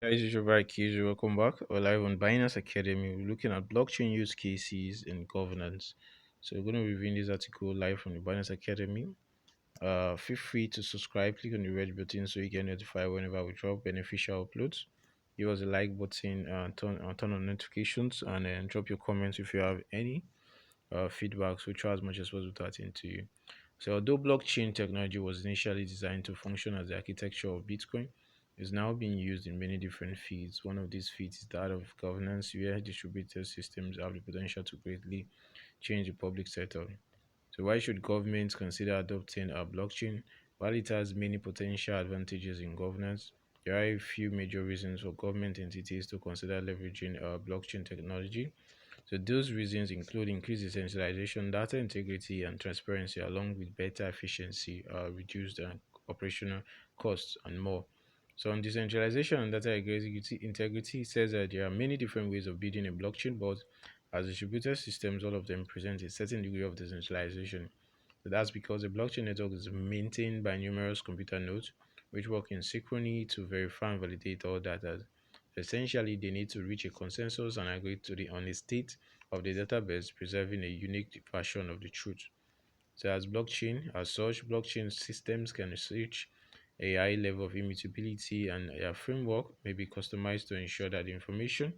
Guys, it's your boy Keys. Welcome back. We're live on Binance Academy. We're looking at blockchain use cases and governance. So we're going to be reviewing this article live from the Binance Academy. Feel free to subscribe. Click on the red button so you get notified whenever we drop beneficial uploads. Give us a like button, turn on notifications, and then drop your comments if you have any feedbacks. We try as much as possible to attend to you. So, although blockchain technology was initially designed to function as the architecture of Bitcoin, it's now being used in many different fields. One of these fields is that of governance, where distributed systems have the potential to greatly change the public sector. So, why should governments consider adopting a blockchain? While it has many potential advantages in governance, there are a few major reasons for government entities to consider leveraging blockchain technology. So those reasons include increased decentralization, data integrity, and transparency, along with better efficiency, reduced operational costs, and more. So on decentralization and data integrity, it says that there are many different ways of building a blockchain, but as distributed systems, all of them present a certain degree of decentralization. So that's because the blockchain network is maintained by numerous computer nodes, which work in synchrony to verify and validate all data. Essentially, they need to reach a consensus and agree on the state of the database, preserving a unique version of the truth. So, as such, blockchain systems can reach a high level of immutability, and their framework may be customized to ensure that the information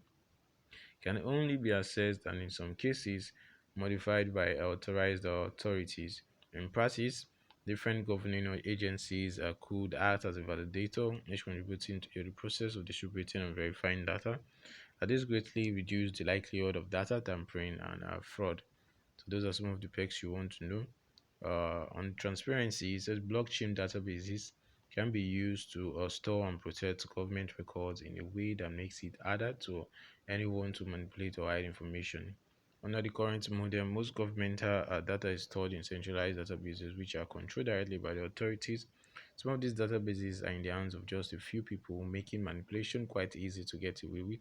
can only be accessed and, in some cases, modified by authorized authorities. In practice, different governing agencies could act as a validator, each contributing to the process of distributing and verifying data. This greatly reduces the likelihood of data tampering and fraud. So those are some of the perks you want to know. On transparency, it says blockchain databases can be used to store and protect government records in a way that makes it harder to anyone to manipulate or hide information. Under the current model, most governmental data is stored in centralized databases which are controlled directly by the authorities. Some of these databases are in the hands of just a few people, making manipulation quite easy to get away with.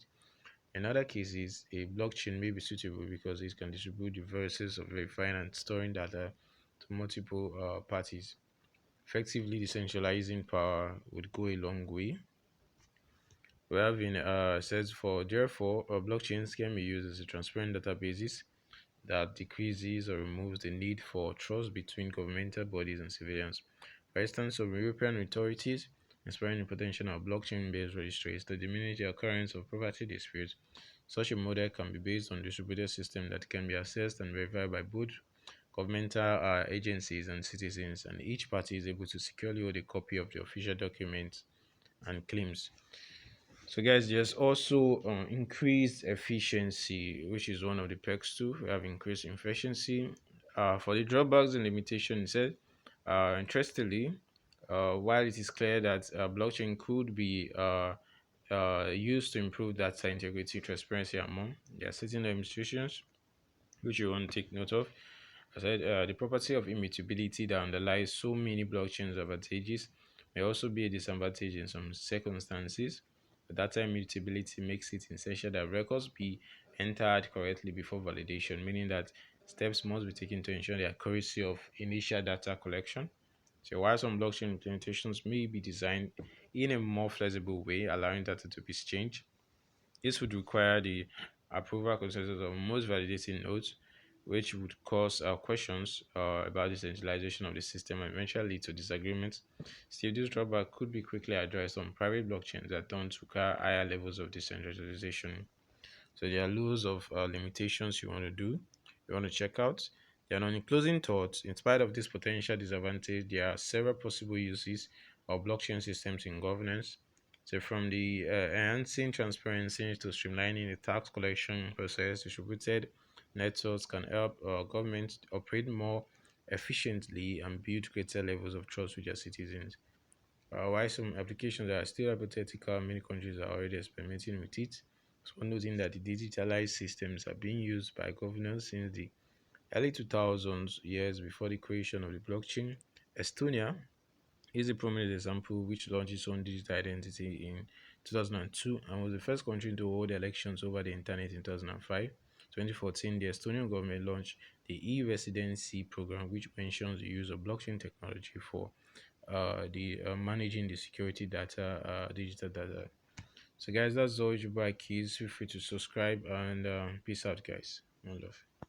In other cases, a blockchain may be suitable because it can distribute the process of verifying and storing data to multiple parties. Effectively decentralizing power would go a long way. We have in says for therefore blockchains can be used as a transparent databases that decreases or removes the need for trust between governmental bodies and civilians. For instance, some European authorities exploring the potential of blockchain-based registries to diminish the occurrence of property disputes. Such a model can be based on distributed system that can be accessed and verified by both governmental agencies and citizens, and each party is able to securely hold a copy of the official documents and claims. So, guys, there's also increased efficiency, which is one of the perks too. We have increased efficiency. For the drawbacks and limitations, it said, interestingly, while it is clear that blockchain could be used to improve data integrity, transparency, and more, there are certain limitations which you want to take note of. I said the property of immutability that underlies so many blockchains advantages may also be a disadvantage in some circumstances. The data immutability makes it essential that records be entered correctly before validation, meaning that steps must be taken to ensure the accuracy of initial data collection. So while some blockchain implementations may be designed in a more flexible way, allowing data to be exchanged, this would require the approval consensus of most validating nodes, which would cause questions about the centralization of the system and eventually lead to disagreements. Still, this drawback could be quickly addressed on private blockchains that don't require higher levels of decentralization. So there are loads of limitations you want to do, you want to check out. Then on the closing thoughts, in spite of this potential disadvantage, there are several possible uses of blockchain systems in governance. So from the enhancing transparency to streamlining the tax collection process, distributed networks can help governments operate more efficiently and build greater levels of trust with their citizens. While some applications are still hypothetical, many countries are already experimenting with it. So noting that the digitalized systems are being used by governors since the early 2000s, years before the creation of the blockchain. Estonia is a prominent example which launched its own digital identity in 2002 and was the first country to hold elections over the internet in 2005. 2014, the Estonian government launched the e-residency program, which mentions the use of blockchain technology for the managing the security data, digital data. So guys, that's all you buy keys. Feel free to subscribe and peace out, guys. One love.